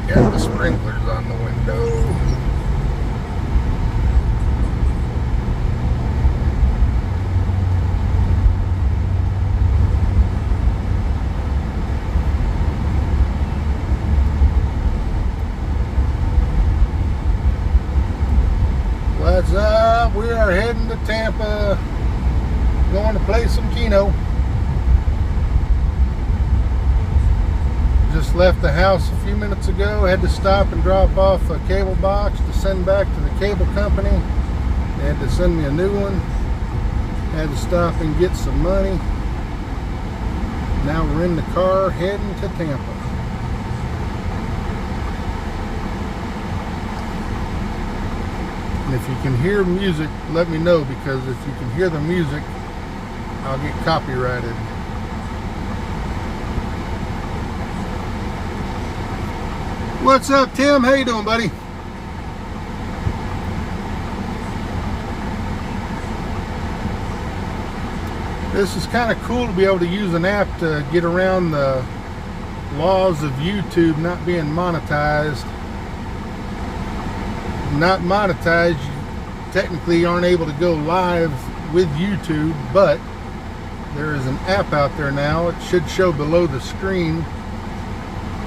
Got the sprinklers on the window. What's up? We are heading to Tampa. Going to play some Keno. Just left the house a few minutes ago. Had to stop and drop off a cable box to send back to the cable company. They had to send me a new one. Had to stop and get some money. Now we're in the car heading to Tampa. And if you can hear music, let me know, because if you can hear the music, I'll get copyrighted. What's up, Tim? How you doing, buddy? This is kind of cool to be able to use an app to get around the laws of YouTube not being monetized. Not monetized, you technically aren't able to go live with YouTube, but there is an app out there now. It should show below the screen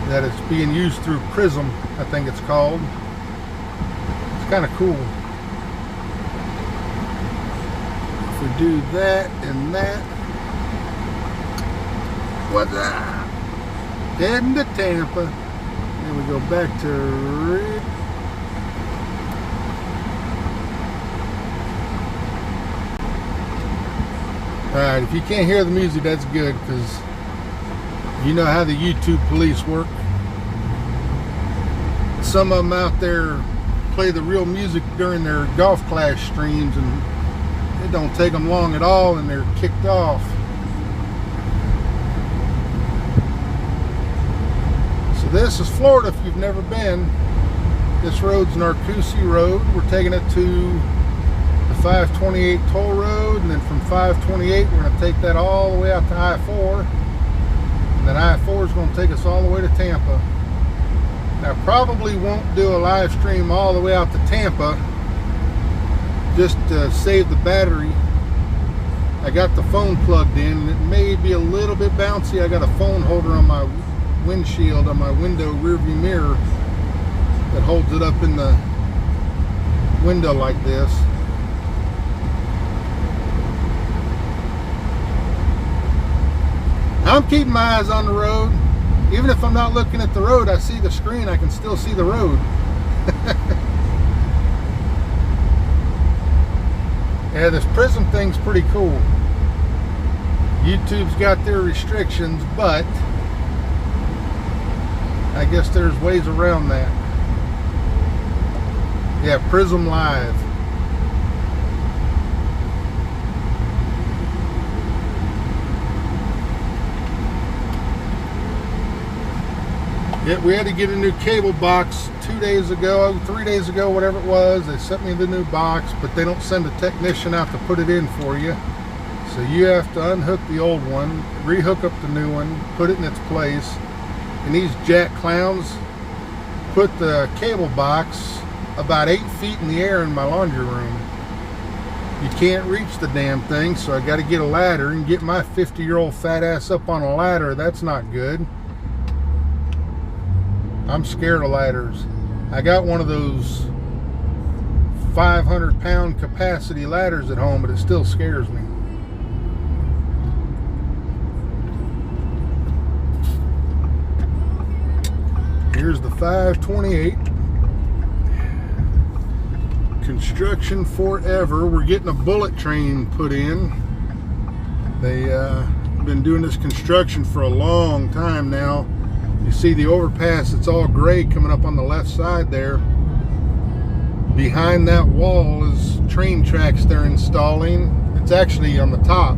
that it's being used through Prism, I think it's called. It's kind of cool. If we do that and that, what's that? Heading to Tampa. Then we go back to red. Alright, if you can't hear the music, that's good, because you know how the YouTube police work. Some of them out there play the real music during their golf clash streams, and it don't take them long at all, and they're kicked off. So this is Florida if you've never been. This road's Narcoossee Road. We're taking it to the 528 toll road, and then from 528 we're going to take that all the way out to I-4. And then I-4 is going to take us all the way to Tampa. Now, probably won't do a live stream all the way out to Tampa, just to save the battery. I got the phone plugged in, and it may be a little bit bouncy. I got a phone holder on my windshield, on my window rearview mirror, that holds it up in the window like this. I'm keeping my eyes on the road. Even if I'm not looking at the road, I see the screen, I can still see the road. Yeah, this Prism thing's pretty cool. YouTube's got their restrictions, but I guess there's ways around that. Yeah, Prism Live. Yeah, we had to get a new cable box 2 days ago, 3 days ago, whatever it was. They sent me the new box, but they don't send a technician out to put it in for you. So you have to unhook the old one, rehook up the new one, put it in its place. And these jack clowns put the cable box about 8 feet in the air in my laundry room. You can't reach the damn thing, so I got to get a ladder and get my 50-year-old fat ass up on a ladder. That's not good. I'm scared of ladders. I got one of those 500-pound capacity ladders at home, but it still scares me. Here's the 528. Construction forever. We're getting a bullet train put in. They've been doing this construction for a long time now. You see the overpass, it's all gray coming up on the left side there. behind that wall is train tracks they're installing. It's actually on the top.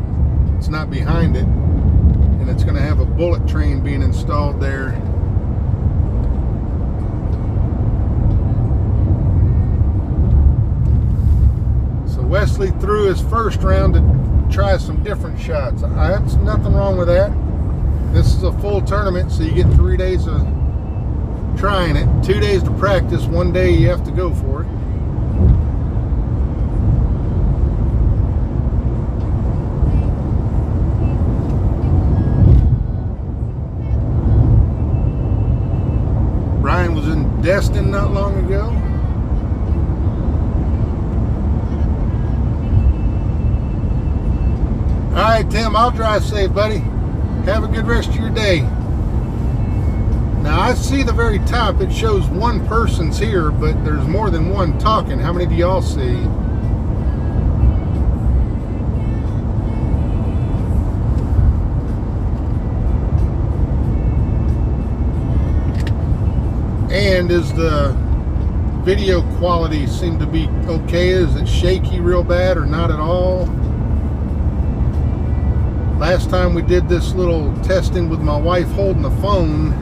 It's not behind it. And it's going to have a bullet train being installed there. So Wesley threw his first round to try some different shots. That's nothing wrong with that. This is a full tournament, so you get 3 days of trying it. 2 days to practice, 1 day you have to go for it. Brian was in Destin not long ago. All right, Tim, I'll drive safe, buddy. Have a good rest of your day. Now, I see the very top. It shows one person's here, but there's more than one talking. How many do y'all see? And is the video quality seem to be okay? Is it shaky real bad or not at all? Last time we did this little testing with my wife holding the phone.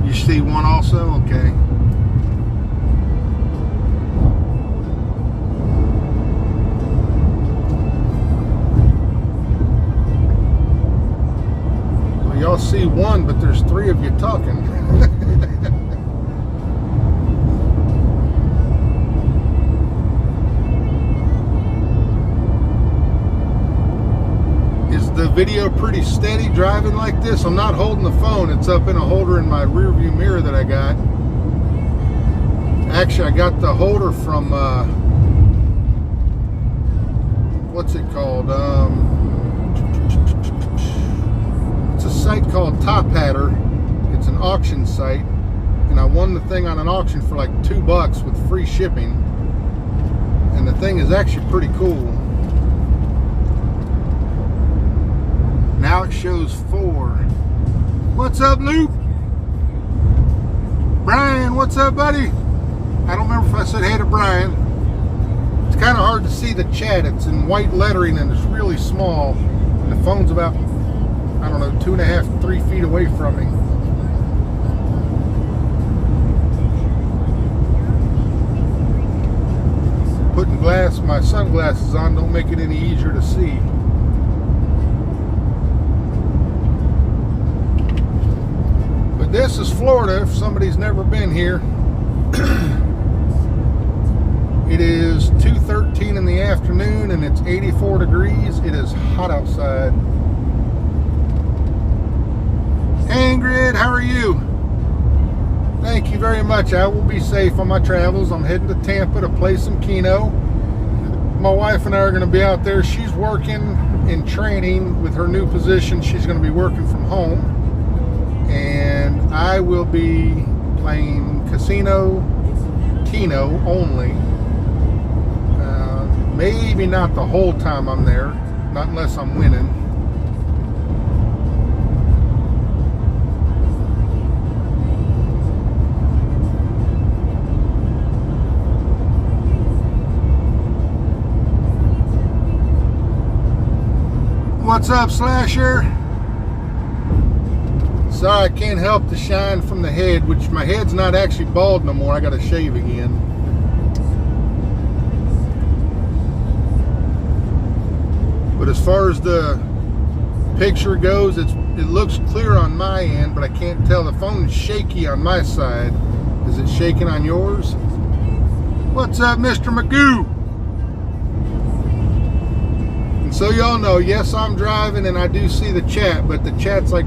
You see one also? Okay. Well, y'all see one, but there's 3 of you talking. The video pretty steady driving like this? I'm not holding the phone. It's up in a holder in my rear view mirror that I got. Actually, I got the holder from what's it called? It's a site called Top Hatter. It's an auction site, and I won the thing on an auction for like $2 with free shipping. And the thing is actually pretty cool. Now it shows 4. What's up, Luke? Brian, what's up, buddy? I don't remember if I said hey to Brian. It's kind of hard to see the chat. It's in white lettering and it's really small. And the phone's about, I don't know, 2.5, 3 feet away from me. Putting my sunglasses on don't make it any easier to see. This is Florida, if somebody's never been here. It is 2:13 in the afternoon and it's 84 degrees. It is hot outside. Ingrid, how are you? Thank you very much. I will be safe on my travels. I'm heading to Tampa to play some Keno. My wife and I are going to be out there. She's working in training with her new position. She's going to be working from home. And I will be playing Keno only. Maybe not the whole time I'm there, not unless I'm winning. What's up, Slasher? Sorry, I can't help the shine from the head, which my head's not actually bald no more. I got to shave again. But as far as the picture goes, it looks clear on my end, but I can't tell. The phone's shaky on my side. Is it shaking on yours? What's up, Mr. Magoo? And so y'all know, yes, I'm driving and I do see the chat, but the chat's like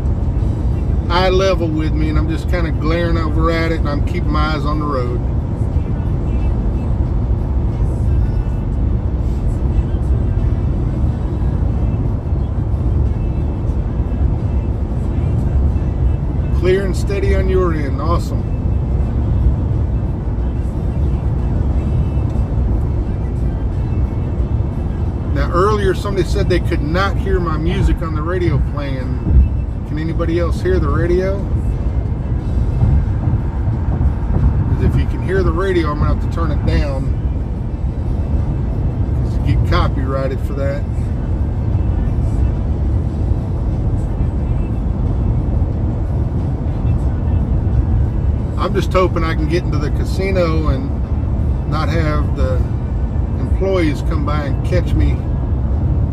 eye level with me, and I'm just kind of glaring over at it, and I'm keeping my eyes on the road. Clear and steady on your end. Awesome. Now earlier somebody said they could not hear my music on the radio playing. Can anybody else hear the radio? Because if you can hear the radio, I'm going to have to turn it down, because you get copyrighted for that. I'm just hoping I can get into the casino and not have the employees come by and catch me.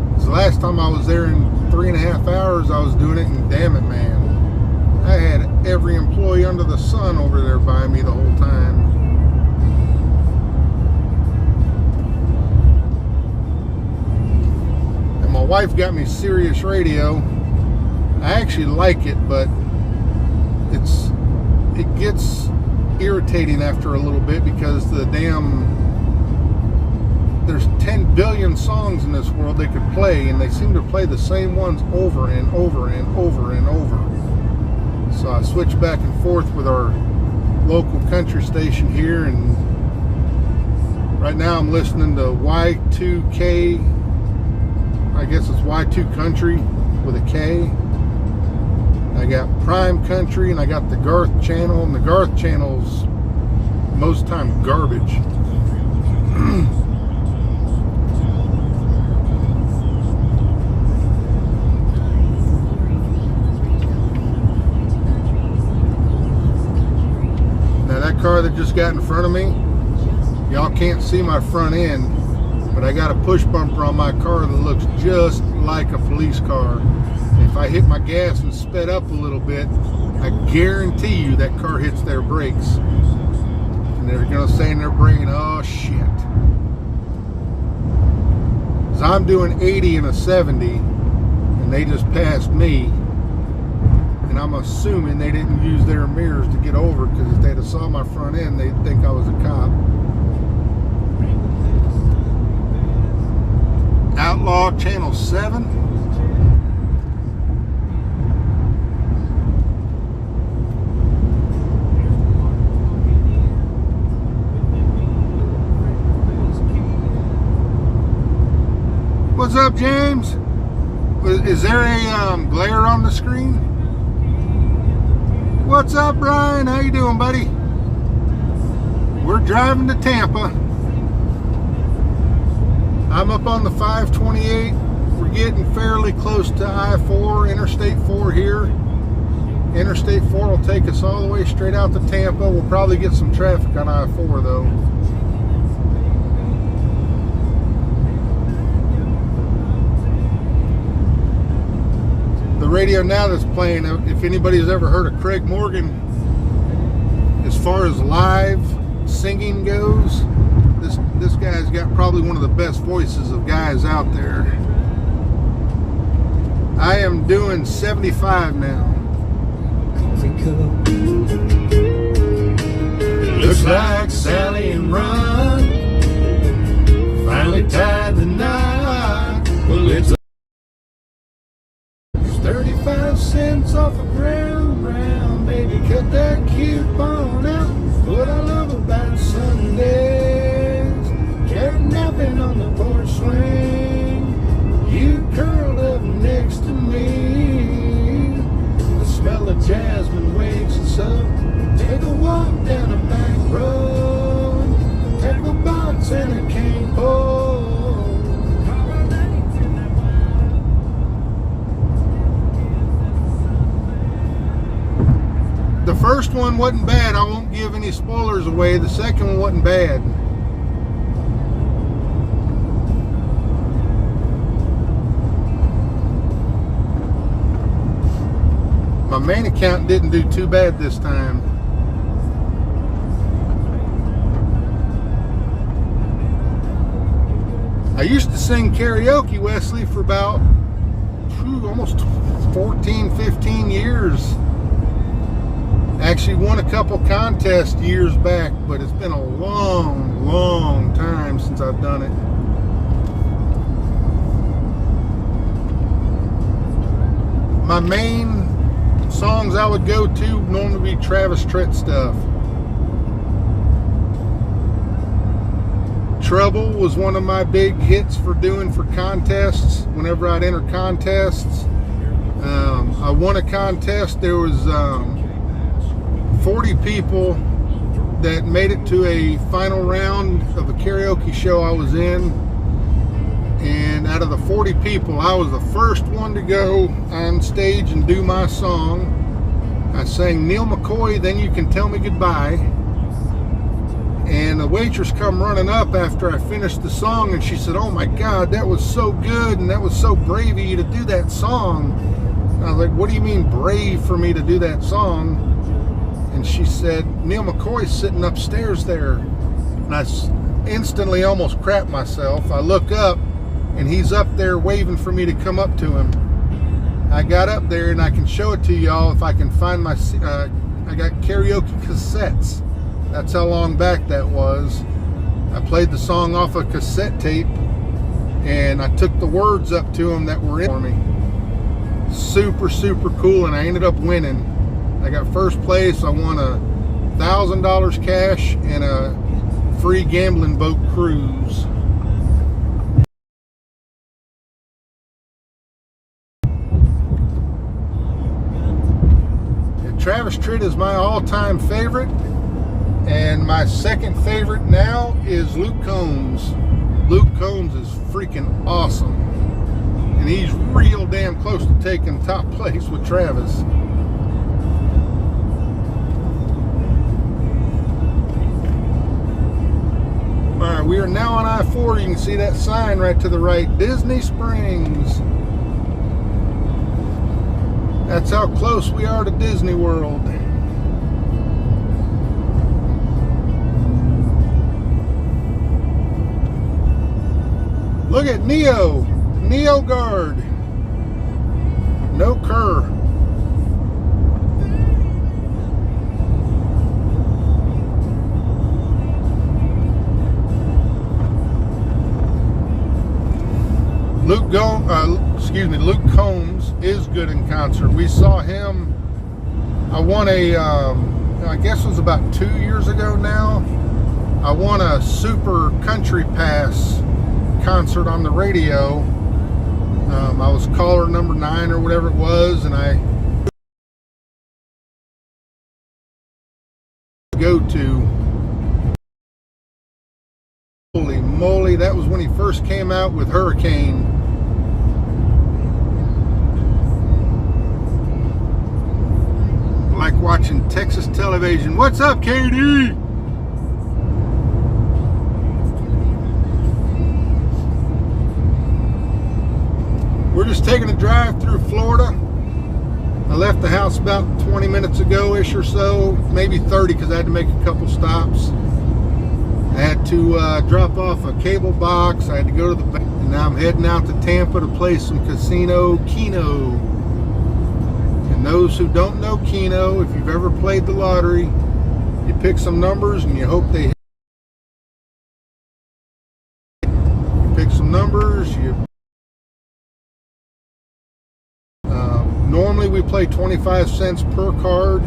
Because the last time I was there in 3.5 hours, I was doing it, and damn it, man, I had every employee under the sun over there by me the whole time. And my wife got me Sirius radio. I actually like it, but it gets irritating after a little bit, because there's 10 billion songs in this world they could play, and they seem to play the same ones over and over and over and over. So I switch back and forth with our local country station here, and right now I'm listening to Y2K. I guess it's Y2 Country with a K. I got Prime Country, and I got the Garth channel, and the Garth channel's most of the time garbage. Now that car that just got in front of me, y'all can't see my front end, but I got a push bumper on my car that looks just like a police car. If I hit my gas and sped up a little bit, I guarantee you that car hits their brakes. And they're going to say in their brain, oh shit. Because I'm doing 80 and a 70, and they just passed me. And I'm assuming they didn't use their mirrors to get over, because if they'd have saw my front end, they'd think I was a cop. Outlaw Channel 7. What's up, James? Is there a glare on the screen? What's up, Brian? How you doing, buddy? We're driving to Tampa. I'm up on the 528. We're getting fairly close to I-4, Interstate 4 here. Interstate 4 will take us all the way straight out to Tampa. We'll probably get some traffic on I-4 though. The radio now that's playing, if anybody's ever heard of Craig Morgan, as far as live singing goes, this guy's got probably one of the best voices of guys out there. I am doing 75 now. Looks like Sally and Ron finally tied the knot. Well, it's 35 cents off a round, baby, cut that coupon out. What I love about Sundays, cat napping on the porch swing, you curled up next to me. The smell of jasmine wakes us up. Take a walk down a back road, take a box and a cane pole. The first one wasn't bad. I won't give any spoilers away. The second one wasn't bad. My main account didn't do too bad this time. I used to sing karaoke, Wesley, for about almost 14, 15 years. Actually won a couple contests years back, but it's been a long, long time since I've done it. My main songs I would go to normally be Travis Tritt stuff. Trouble was one of my big hits for doing for contests. Whenever I'd enter contests, I won a contest. There was 40 people that made it to a final round of a karaoke show I was in. And out of the 40 people, I was the first one to go on stage and do my song. I sang Neil McCoy, Then You Can Tell Me Goodbye. And the waitress come running up after I finished the song, and she said, "Oh my God, that was so good, and that was so brave of you to do that song." And I was like, "What do you mean brave for me to do that song?" And she said, "Neil McCoy's sitting upstairs there." And I instantly almost crapped myself. I look up, and he's up there waving for me to come up to him. I got up there, and I can show it to y'all if I can find my, I got karaoke cassettes. That's how long back that was. I played the song off a cassette tape, and I took the words up to him that were in for me. Super, super cool, and I ended up winning. I got first place. I won $1,000 cash and a free gambling boat cruise. Travis Tritt is my all-time favorite, and my second favorite now is Luke Combs. Luke Combs is freaking awesome, and he's real damn close to taking top place with Travis. Alright, we are now on I-4. You can see that sign right to the right, Disney Springs. That's how close we are to Disney World. Look at Neo Guard. No Kerr. Luke Combs is good in concert. We saw him. I won I guess it was about 2 years ago now. I won a Super Country Pass concert on the radio. I was caller number 9 or whatever it was, and I go to. Holy moly, that was when he first came out with Hurricane. Like watching Texas television. What's up, KD? We're just taking a drive through Florida. I left the house about 20 minutes ago-ish or so, maybe 30, because I had to make a couple stops. I had to drop off a cable box. I had to go to the bank, and now I'm heading out to Tampa to play some casino Keno. And those who don't know Keno, if you've ever played the lottery, you pick some numbers and you hope they hit. You pick some numbers. Normally we play 25 cents per card.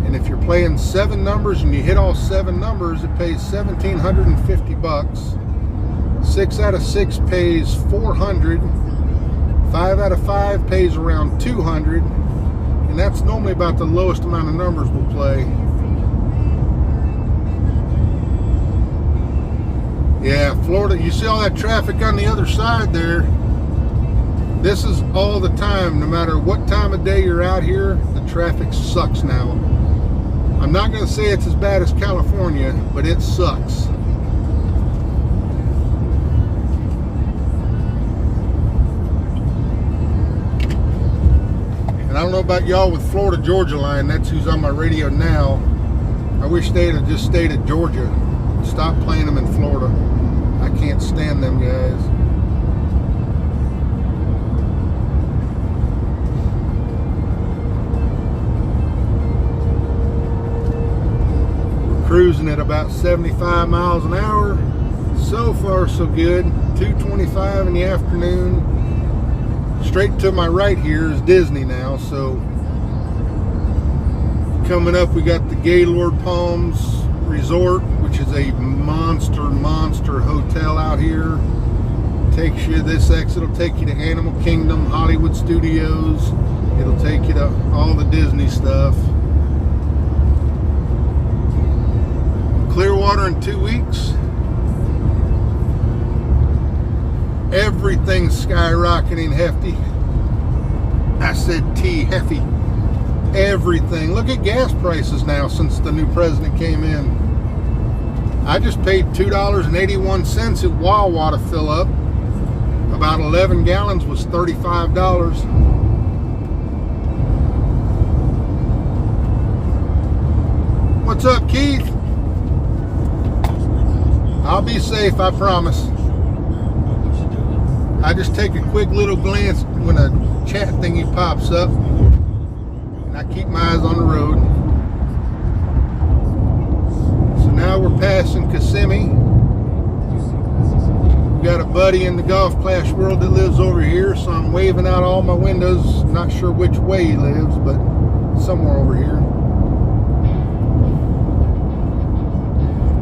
And if you're playing 7 numbers and you hit all 7 numbers, it pays $1,750. 6 out of 6 pays $400. 5 out of 5 pays around $200. And that's normally about the lowest amount of numbers we'll play. Yeah, Florida, you see all that traffic on the other side there. This is all the time, no matter what time of day you're out here, the traffic sucks now. I'm not going to say it's as bad as California, but it sucks. And I don't know about y'all with Florida Georgia line, that's who's on my radio now. I wish they'd have just stayed at Georgia. Stop playing them in Florida. I can't stand them guys. Cruising at about 75 miles an hour. So far so good. 2:25 in the afternoon. Straight to my right here is Disney now. So coming up we got the Gaylord Palms Resort, which is a monster hotel out here. Takes you, this exit will take you to Animal Kingdom, Hollywood Studios. It'll take you to all the Disney stuff. in 2 weeks. Everything's skyrocketing hefty. I said hefty. Everything. Look at gas prices now since the new president came in. I just paid $2.81 at Wawa to fill up. About 11 gallons was $35. What's up, Keith? I'll be safe, I promise. I just take a quick little glance when a chat thingy pops up, and I keep my eyes on the road. So now we're passing Kissimmee. We got a buddy in the golf clash world that lives over here, so I'm waving out all my windows. Not sure which way he lives, but somewhere over here.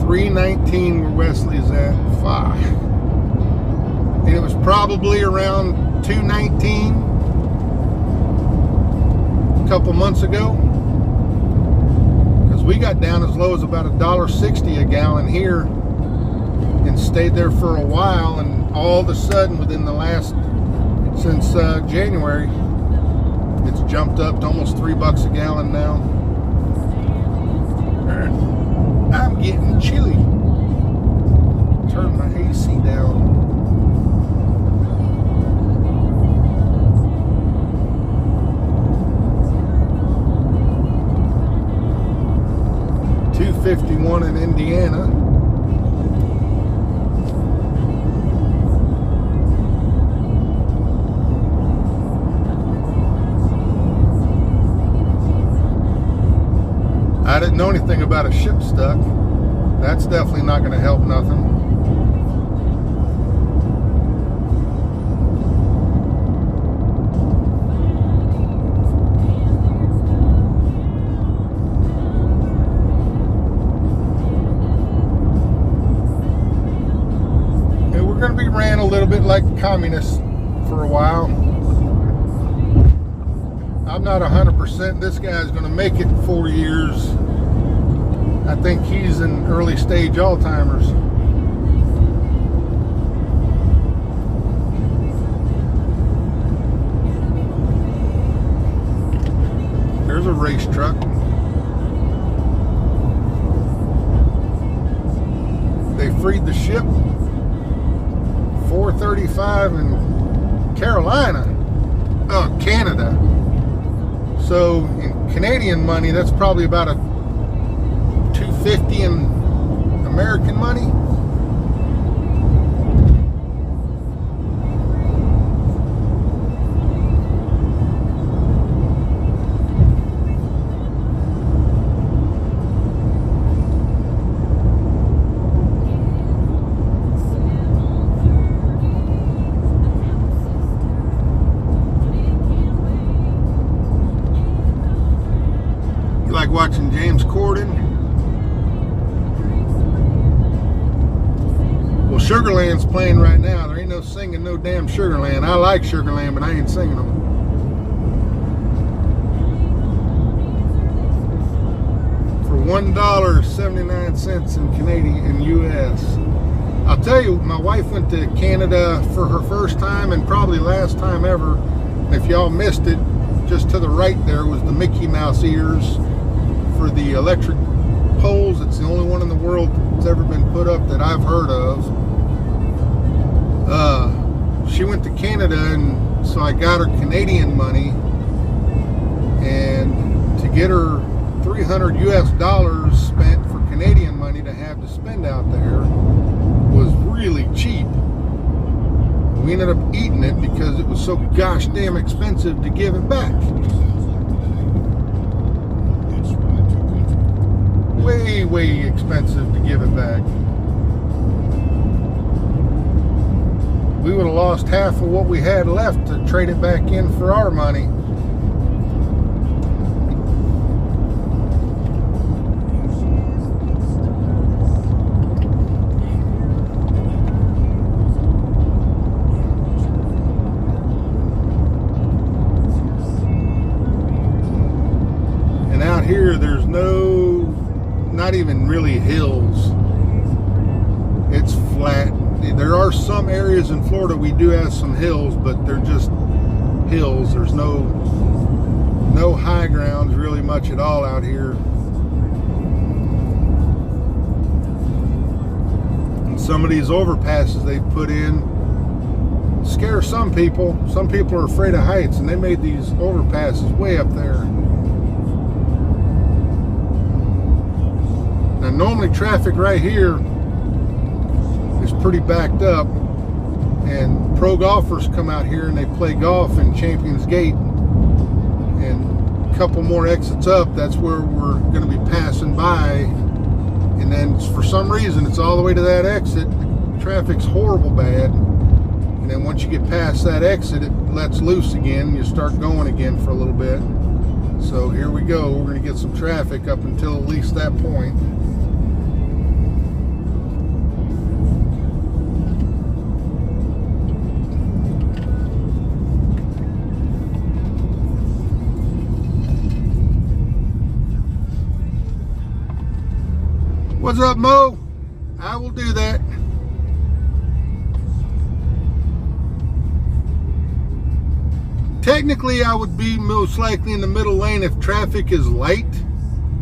319 where Wesley's at. 5. And it was probably around 219 a couple months ago, because we got down as low as about $1.60 a gallon here and stayed there for a while, and all of a sudden within the last, since January, it's jumped up to almost $3 a gallon now. I'm getting chilly. Turn my AC down. $2.51 in Indiana. I didn't know anything about a ship stuck. That's definitely not going to help nothing. And we're going to be ran a little bit like communists for a while. I'm not 100%. This guy's going to make it 4 years. I think he's in early stage Alzheimer's. There's a race truck. They freed the ship. 4:35 in Carolina. Oh, Canada. So in Canadian money, that's probably about a $2.50 in American money. You like watching James Corden? Well, Sugarland's playing right now. There ain't no singing no damn Sugarland. I like Sugarland, but I ain't singing them. For $1.79 in Canadian and US. I'll tell you, my wife went to Canada for her first time and probably last time ever. And if y'all missed it, just to the right there was the Mickey Mouse ears for the electric poles. It's the only one in the world that's ever been put up that I've heard of. She went to Canada, and so I got her Canadian money, and to get her $300 US spent for Canadian money to have to spend out there was really cheap. We ended up eating it because it was so gosh damn expensive to give it back. Way expensive to give it back. We would have lost half of what we had left to trade it back in for our money. And out here there's not even really hills. flat. There are some areas in Florida we do have some hills, but they're just hills. There's no high grounds really much at all out here. And some of these overpasses they've put in scare some people. Some people are afraid of heights, and they made these overpasses way up there. Now normally traffic right here is pretty backed up, and pro golfers come out here and they play golf in Champions Gate, and a couple more exits up, that's where we're going to be passing by, and then for some reason it's all the way to that exit. The traffic's horrible bad, and then once you get past that exit, it lets loose again and you start going again for a little bit. So here we go, we're going to get some traffic up until at least that point. What's up, Mo? I will do that. Technically, I would be most likely in the middle lane if traffic is light.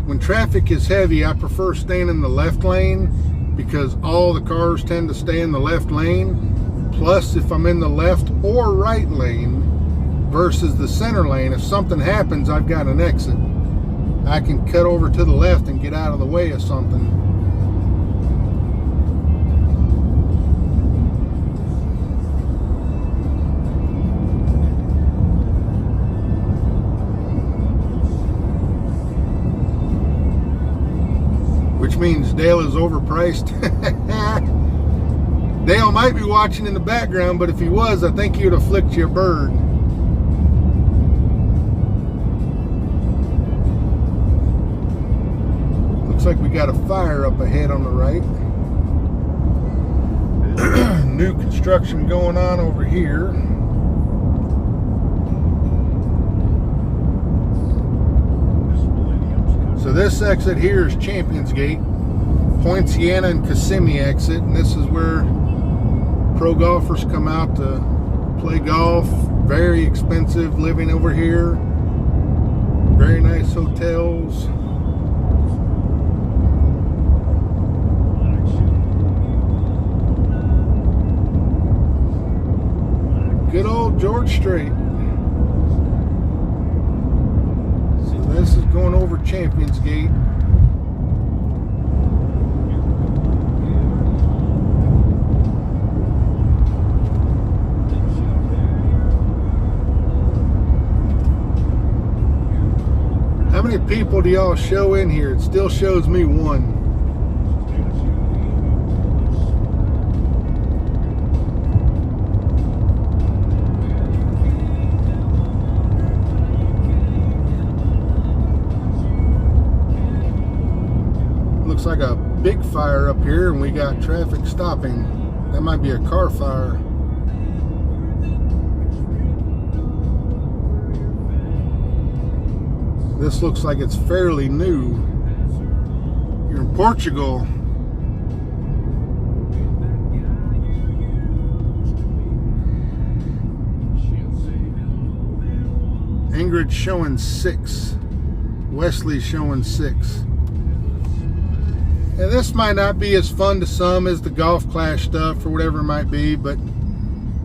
When traffic is heavy, I prefer staying in the left lane because all the cars tend to stay in the left lane. Plus, if I'm in the left or right lane versus the center lane, if something happens, I've got an exit. I can cut over to the left and get out of the way of something. Which means Dale is overpriced. Dale might be watching in the background, but if he was, I think he would have flicked you a bird. Looks like we got a fire up ahead on the right. New construction going on over here. So this exit here is Champions Gate, Poinciana and Kissimmee exit, and this is where pro golfers come out to play golf. Very expensive living over here. Very nice hotels. Good old George Strait. This is going over Champions Gate. How many people do y'all show in here? It still shows me one. Looks like a big fire up here, and we got traffic stopping. That might be a car fire. This looks like it's fairly new. You're in Portugal. Ingrid's showing 6. Wesley's showing 6. And this might not be as fun to some as the Golf Clash stuff or whatever it might be, but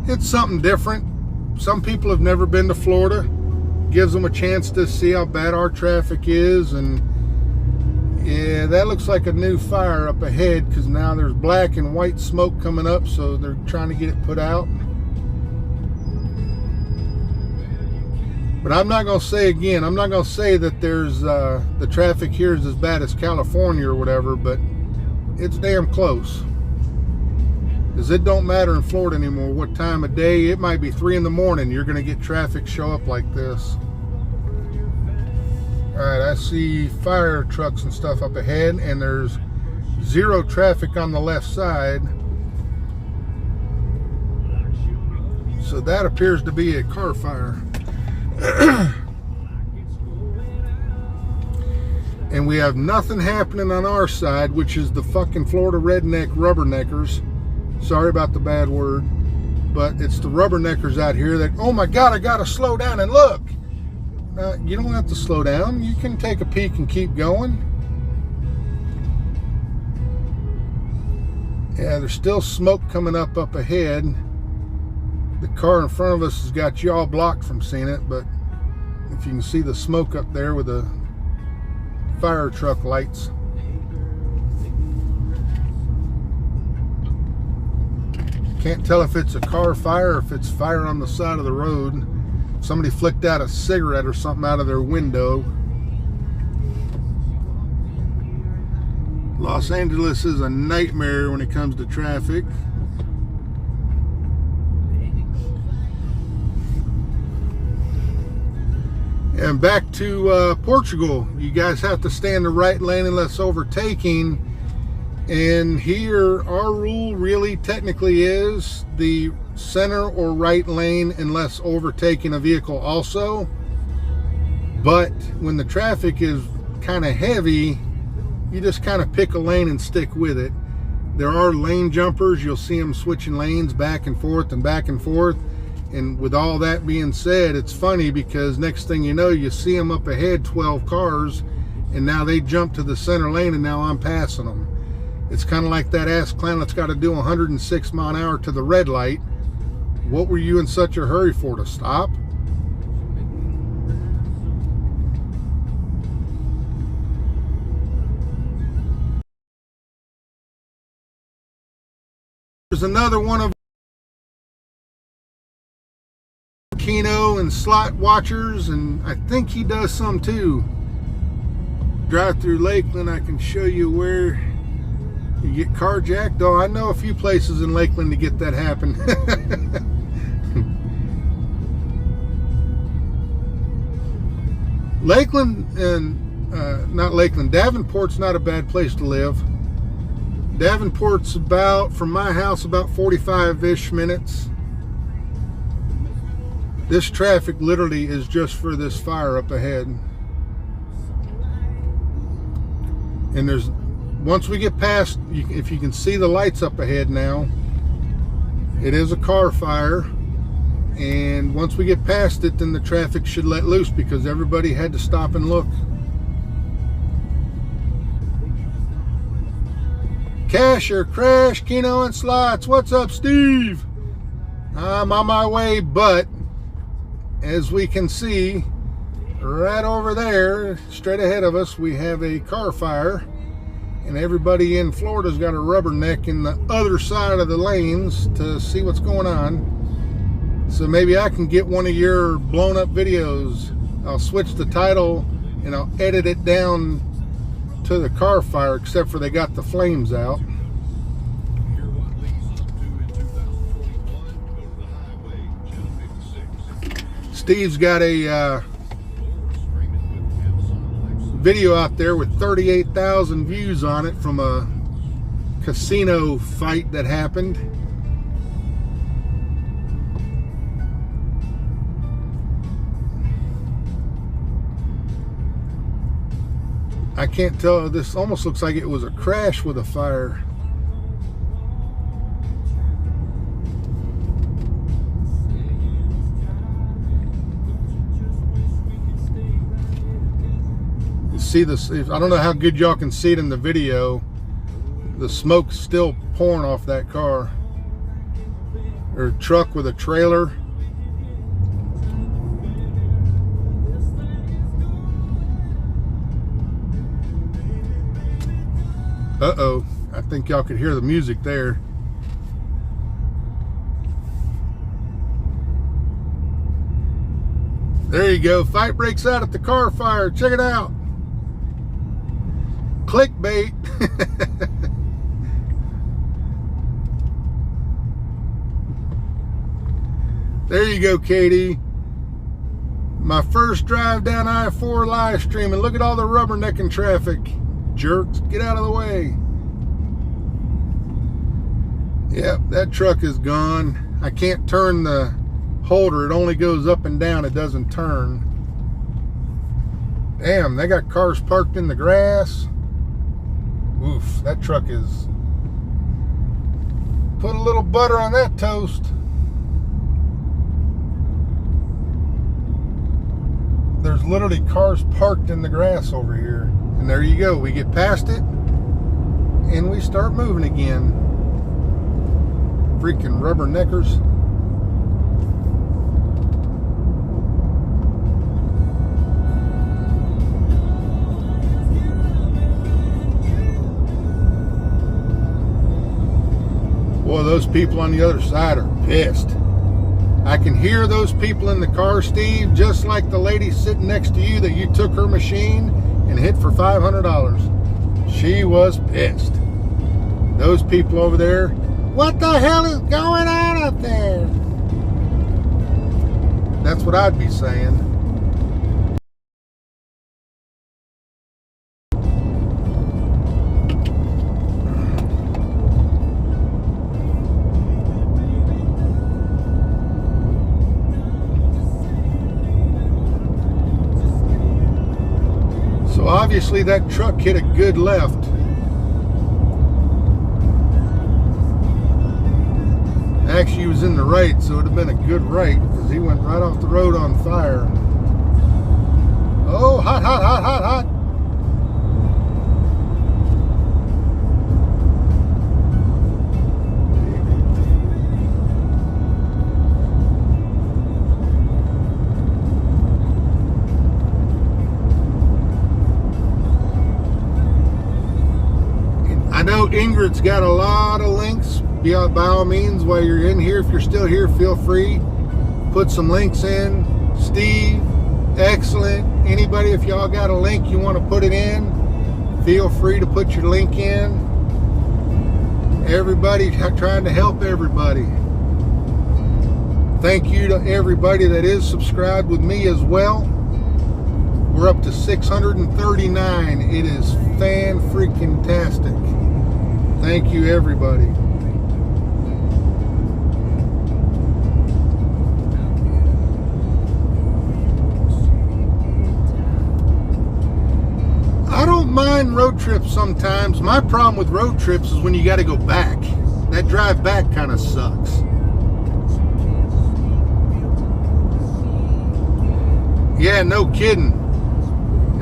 it's something different. Some people have never been to Florida. Gives them a chance to see how bad our traffic is. And yeah, that looks like a new fire up ahead because now there's black and white smoke coming up, so they're trying to get it put out. But I'm not going to say again, I'm not going to say that there's the traffic here is as bad as California or whatever, but it's damn close. Because it don't matter in Florida anymore what time of day. It might be 3 in the morning. You're going to get traffic show up like this. Alright, I see fire trucks and stuff up ahead, and there's 0 traffic on the left side. So that appears to be a car fire. And we have nothing happening on our side, which is the fucking Florida redneck rubberneckers. Sorry about the bad word, but it's the rubberneckers out here that, oh my God, I gotta slow down and look. You don't have to slow down. You can take a peek and keep going. Yeah, there's still smoke coming up ahead. The car in front of us has got you all blocked from seeing it, but if you can see the smoke up there with the fire truck lights. Can't tell if it's a car fire or if it's fire on the side of the road. Somebody flicked out a cigarette or something out of their window. Los Angeles is a nightmare when it comes to traffic. And back to Portugal. You guys have to stay in the right lane unless overtaking. And here, our rule really technically is the center or right lane unless overtaking a vehicle also. But when the traffic is kind of heavy, you just kind of pick a lane and stick with it. There are lane jumpers. You'll see them switching lanes back and forth and back and forth. And with all that being said, it's funny because next thing you know, you see them up ahead, 12 cars, and now they jump to the center lane and now I'm passing them. It's kind of like that ass clown that's got to do 106 miles an hour to the red light. What were you in such a hurry for, to stop? There's another one of Keno and slot watchers, and I think he does some too. Drive through Lakeland, I can show you where you get carjacked. Oh, I know a few places in Lakeland to get that happen. Lakeland and not Lakeland, Davenport's not a bad place to live. Davenport's about, from my house, about 45-ish minutes. This traffic literally is just for this fire up ahead. And there's, once we get past, if you can see the lights up ahead now, it is a car fire. And once we get past it, then the traffic should let loose because everybody had to stop and look. Cash or Crash, Keno and Slots. What's up, Steve? I'm on my way, but as we can see, right over there, straight ahead of us, we have a car fire. And everybody in Florida's got a rubberneck in the other side of the lanes to see what's going on. So maybe I can get one of your blown up videos. I'll switch the title and I'll edit it down to the car fire, except for they got the flames out. Steve's got a video out there with 38,000 views on it from a casino fight that happened. I can't tell, this almost looks like it was a crash with a fire. You see this, I don't know how good y'all can see it in the video. The smoke's still pouring off that car. Or truck with a trailer. Uh-oh, I think y'all could hear the music there. There you go, fight breaks out at the car fire, check it out. Clickbait. There you go, Katie. My first drive down I-4 live stream, and look at all the rubbernecking traffic. Jerks, get out of the way. Yep, that truck is gone. I can't turn the holder. It only goes up and down. It doesn't turn. Damn, they got cars parked in the grass. Oof, that truck is Put a little butter on that toast. There's literally cars parked in the grass over here. And there you go. We get past it and we start moving again. Freaking rubberneckers. Boy, those people on the other side are pissed. I can hear those people in the car, Steve, just like the lady sitting next to you that you took her machine and hit for $500. She was pissed. Those people over there, what the hell is going on up there? That's what I'd be saying. So obviously that truck hit a good left. Actually, he was in the right, so it would have been a good right because he went right off the road on fire. Oh, hot, hot, hot, hot, hot. I know Ingrid's got a lot of links. By all means, while you're in here, if you're still here, feel free. Put some links in. Steve, excellent. Anybody, if y'all got a link you want to put it in, feel free to put your link in. Everybody, trying to help everybody. Thank you to everybody that is subscribed with me as well. We're up to 639. It is fan-freaking-tastic. Thank you, everybody. I don't mind road trips sometimes. My problem with road trips is when you got to go back. That drive back kind of sucks. Yeah, no kidding.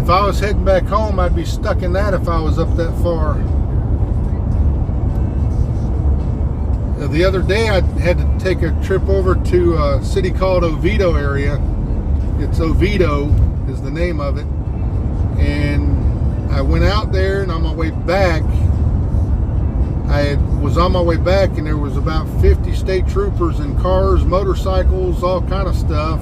If I was heading back home, I'd be stuck in that if I was up that far. The other day, I had to take a trip over to a city called Oviedo area. It's Oviedo is the name of it. And I went out there, and on my way back, was on my way back, and there was about 50 state troopers in cars, motorcycles, all kind of stuff.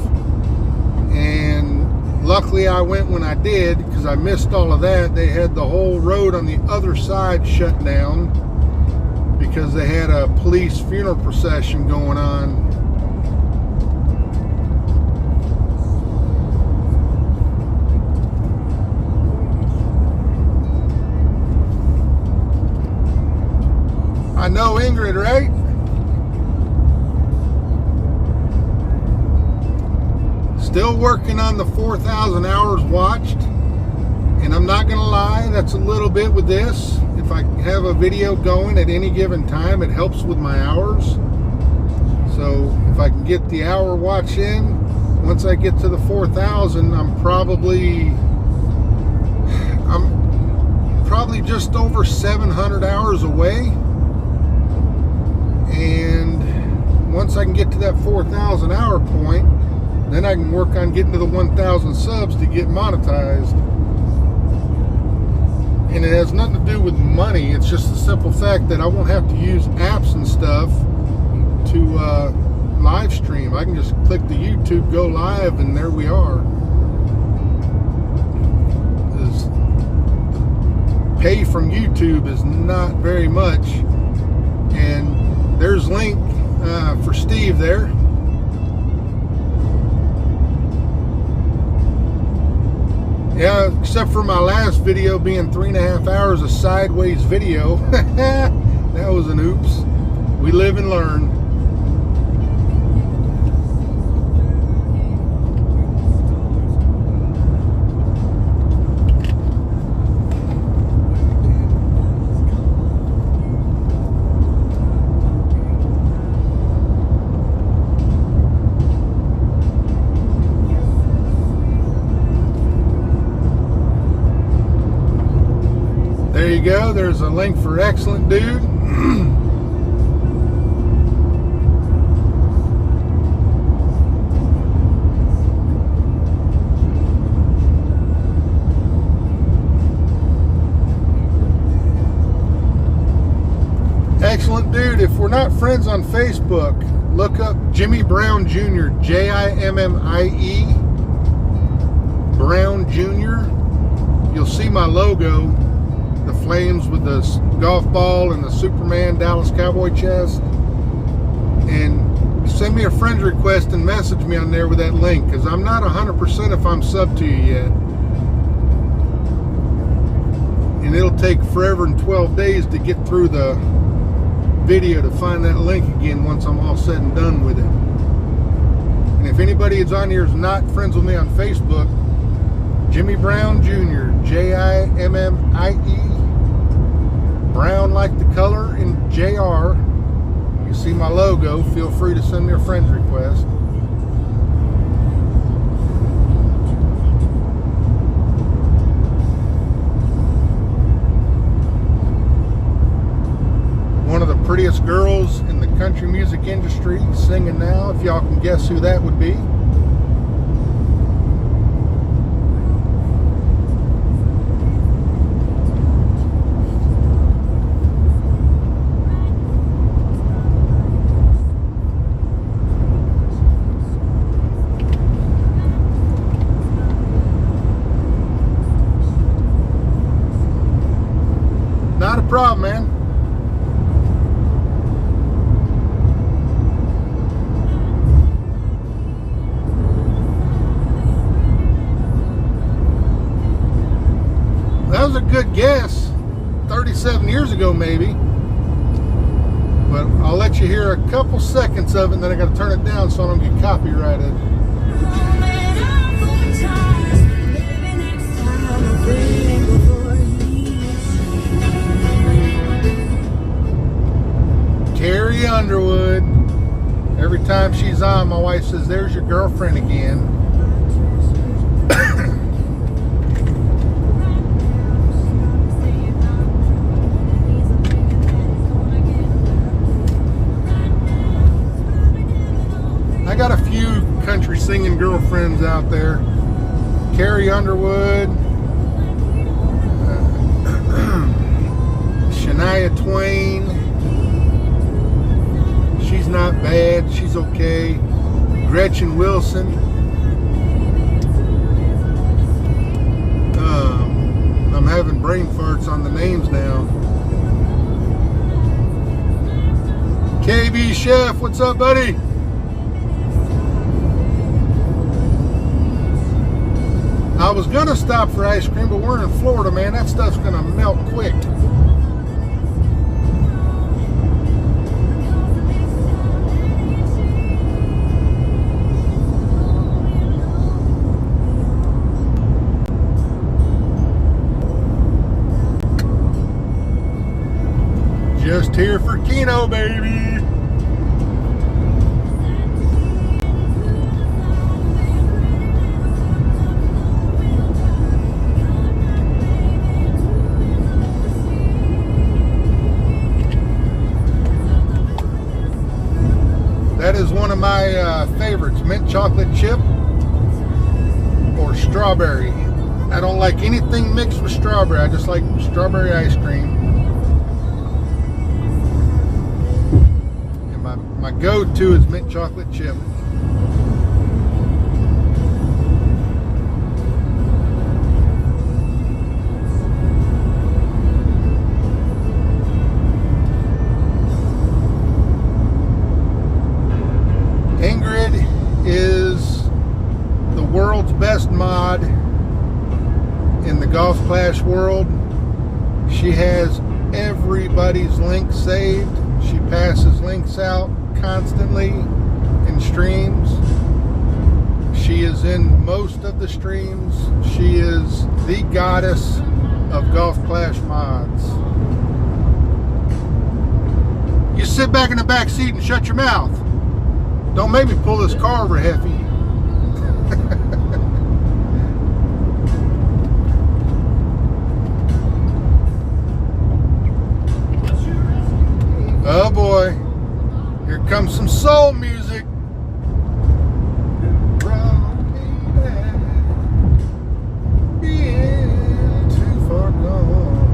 And luckily I went when I did, because I missed all of that. They had the whole road on the other side shut down because they had a police funeral procession going on. I know Ingrid, right? Still working on the 4,000 hours watched. And I'm not gonna lie, that's a little bit with this. If I have a video going at any given time, it helps with my hours. So if I can get the hour watch in, once I get to the 4,000, I'm probably just over 700 hours away. And once I can get to that 4,000 hour point, then I can work on getting to the 1,000 subs to get monetized. And it has nothing to do with money. It's just the simple fact that I won't have to use apps and stuff to live stream. I can just click the YouTube, go live, and there we are. Pay from YouTube is not very much. And there's link for Steve there. Yeah, except for my last video being 3.5 hours of sideways video. That was an oops. We live and learn. There you go. There's a link for Excellent Dude. Excellent Dude. If we're not friends on Facebook, look up Jimmy Brown Jr. Jimmie Brown Jr. You'll see my logo, the flames with the golf ball and the Superman Dallas Cowboy chest. And send me a friend request and message me on there with that link, because I'm not 100% if I'm sub to you yet. And it'll take forever and 12 days to get through the video to find that link again once I'm all said and done with it. And if anybody is on here is not friends with me on Facebook, Jimmy Brown Jr. Jimmie Brown like the color and JR. You see my logo. Feel free to send me a friend request. One of the prettiest girls in the country music industry singing now, if y'all can guess who that would be. Not a problem, man. That was a good guess. 37 years ago, maybe. But I'll let you hear a couple seconds of it, and then I got to turn it down so I don't get copyrighted. Carrie Underwood. Every time she's on, my wife says, "There's your girlfriend again." I got a few country singing girlfriends out there. Carrie Underwood, Shania Twain. She's not bad. She's okay. Gretchen Wilson. I'm having brain farts on the names now. KB Chef, what's up, buddy? I was gonna stop for ice cream, but we're in Florida, man. That stuff's gonna melt quick. Just here for Keno, baby. That is one of my favorites, mint chocolate chip or strawberry. I don't like anything mixed with strawberry. I just like strawberry ice cream. And my go-to is mint chocolate chip. Is the world's best mod in the Golf Clash world. She has everybody's link saved. She passes links out constantly in streams. She is in most of the streams. She is the goddess of Golf Clash mods. You sit back in the back seat and shut your mouth. Don't make me pull this car over, Heffy. comes some soul music. Brought me back, being too far gone.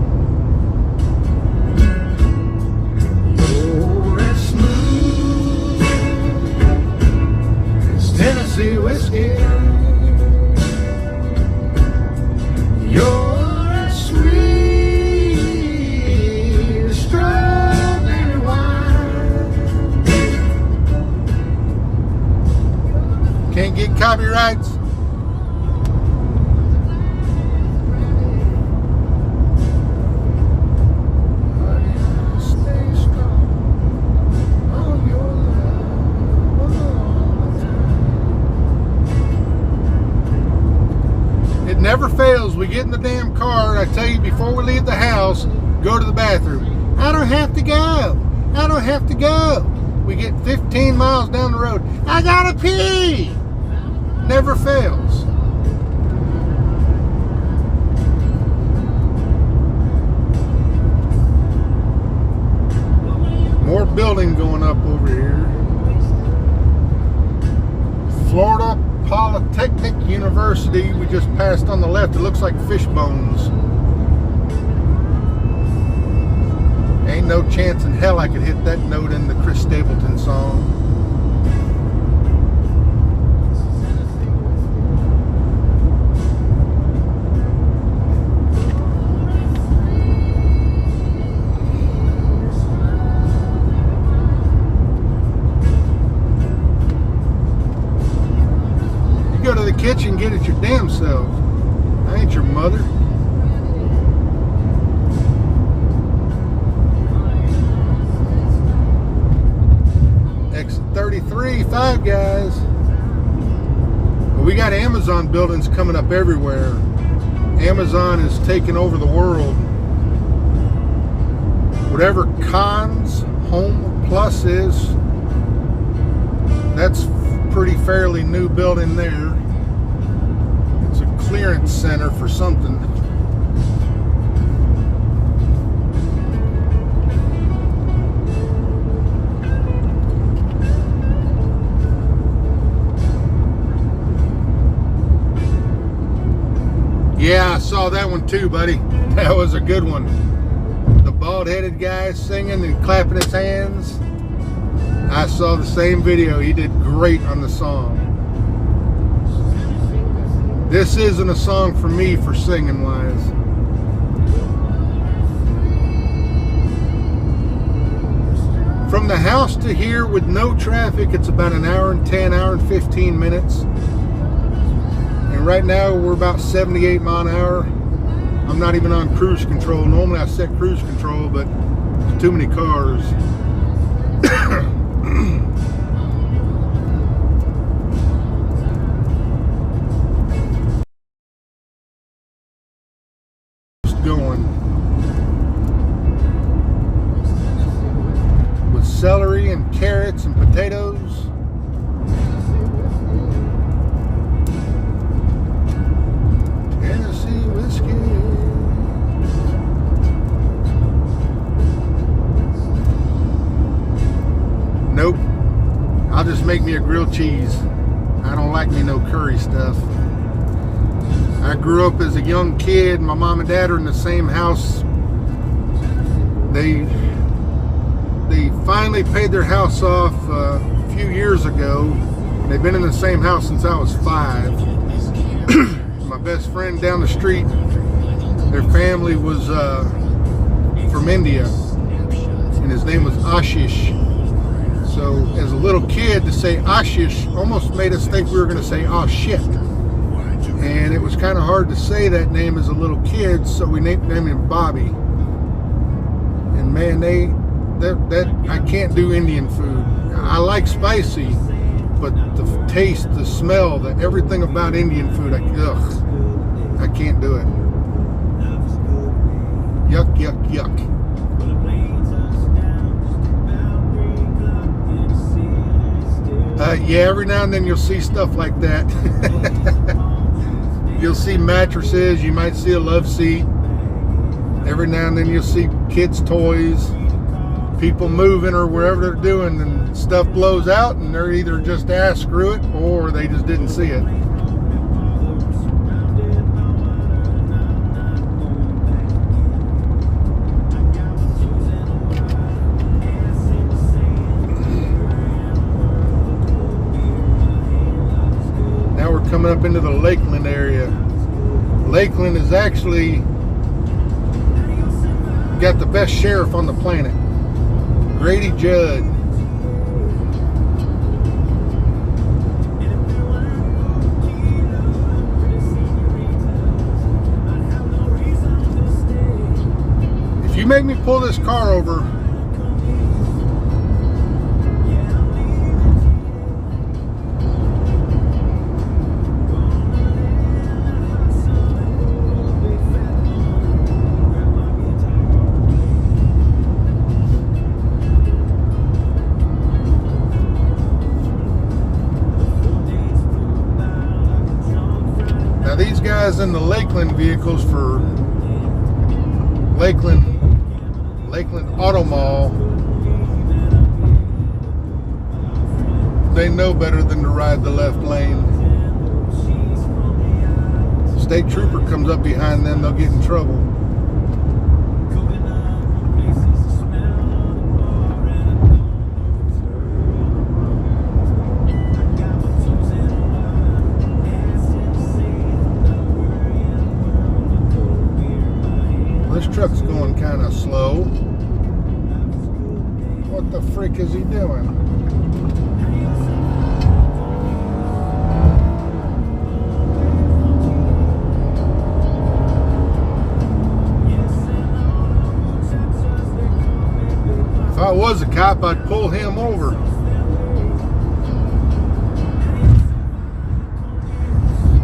Oh, it's smooth as Tennessee whiskey. You're as sweet as strawberry wine. Can't get copyrights. Stay strong on your love. It never fails. We get in the damn car and I tell you before we leave the house, go to the bathroom. I don't have to go. I don't have to go. We get 15 miles down the road. I gotta pee. Never fails. More building going up over here. Florida Polytechnic University. We just passed on the left. It looks like fish bones. Ain't no chance in hell I could hit that note in the Chris Stapleton song. Go to the kitchen, get it your damn self. I ain't your mother. Exit 33, Five Guys. Well, we got Amazon buildings coming up everywhere. Amazon is taking over the world. Whatever Conn's Home Plus is, that's pretty fairly new building there. It's a clearance center for something. Yeah, I saw that one too, buddy. That was a good one. The bald-headed guy singing and clapping his hands. I saw the same video. He did great on the song. This isn't a song for me for singing wise. From the house to here with no traffic, it's about an hour and 10, hour and 15 minutes. And right now we're about 78 mile an hour. I'm not even on cruise control. Normally I set cruise control, but there's too many cars. Going with celery and carrots and potatoes. Tennessee whiskey. Nope. I'll just make me a grilled cheese. I don't like me no curry stuff. I grew up as a young kid. My mom and dad are in the same house. They finally paid their house off a few years ago. They've been in the same house since I was 5. My best friend down the street, their family was from India, and his name was Ashish. So as a little kid, to say Ashish almost made us think we were going to say, oh shit. And it was kind of hard to say that name as a little kid, so we named him Bobby. And man, I can't do Indian food. I like spicy, but the taste, the smell, everything about Indian food, I can't do it. Yuck, yuck, yuck. Yeah, every now and then you'll see stuff like that. You'll see mattresses, you might see a love seat. Every now and then you'll see kids' toys. people moving or wherever they're doing, and stuff blows out, and they're either just screw it, or they just didn't see it. Now we're coming up into the Lakeland area. Lakeland is actually got the best sheriff on the planet, Grady Judd. If you make me pull this car over, these guys in the Lakeland vehicles for Lakeland Auto Mall, they know better than to ride the left lane. State trooper comes up behind them, they'll get in trouble. This truck's going kind of slow. What the frick is he doing? If I was a cop, I'd pull him over.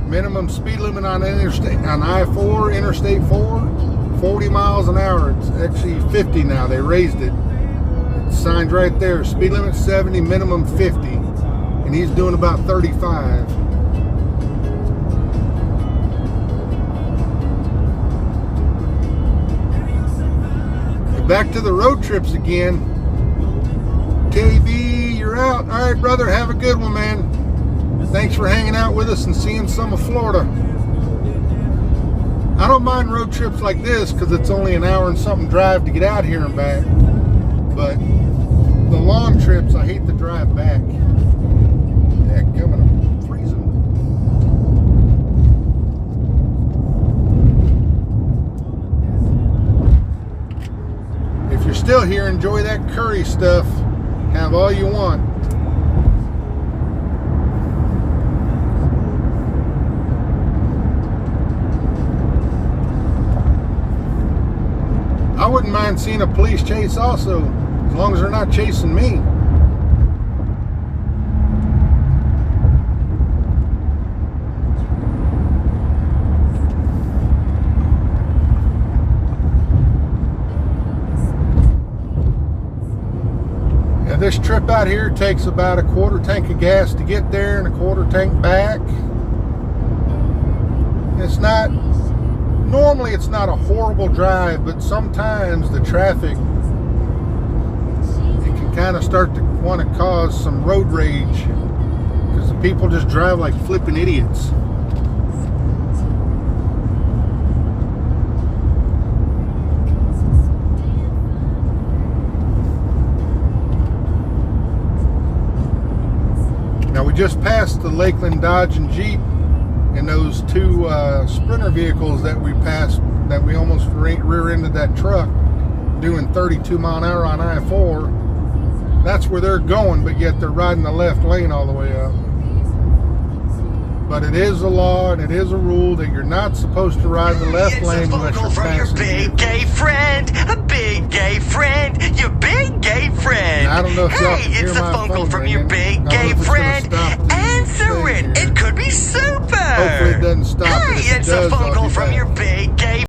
Minimum speed limit on I-4, Interstate 4. 40 miles an hour. It's actually 50 now. They raised it. It's signed right there. Speed limit 70, minimum 50. And he's doing about 35. Back to the road trips again. KB, you're out. All right, brother. Have a good one, man. Thanks for hanging out with us and seeing some of Florida. I don't mind road trips like this because it's only an hour and something drive to get out here and back. But the long trips, I hate to drive back. Dadgummit, I'm freezing. If you're still here, enjoy that curry stuff. Have all you want. I wouldn't mind seeing a police chase also, as long as they're not chasing me. Yeah, this trip out here takes about a quarter tank of gas to get there and a quarter tank back. Normally it's not a horrible drive, but sometimes the traffic, it can kind of start to want to cause some road rage because the people just drive like flipping idiots. Now we just passed the Lakeland Dodge and Jeep, and those two Sprinter vehicles that we passed, that we almost rear-ended that truck doing 32 mile an hour on I-4. That's where they're going, but yet they're riding the left lane all the way up. But it is a law and it is a rule that you're not supposed to ride the left lane unless you're passing. Big gay friend, a big gay friend, your big gay friend. Now, I don't know if y'all can hear it's a my phone call phone from ringing. your big I don't know gay if it's friend. gonna stop the Answer thing it. here. It could be super. Hopefully it doesn't stop. Hey, If it it's does, a phone I'll call be from back. your big gay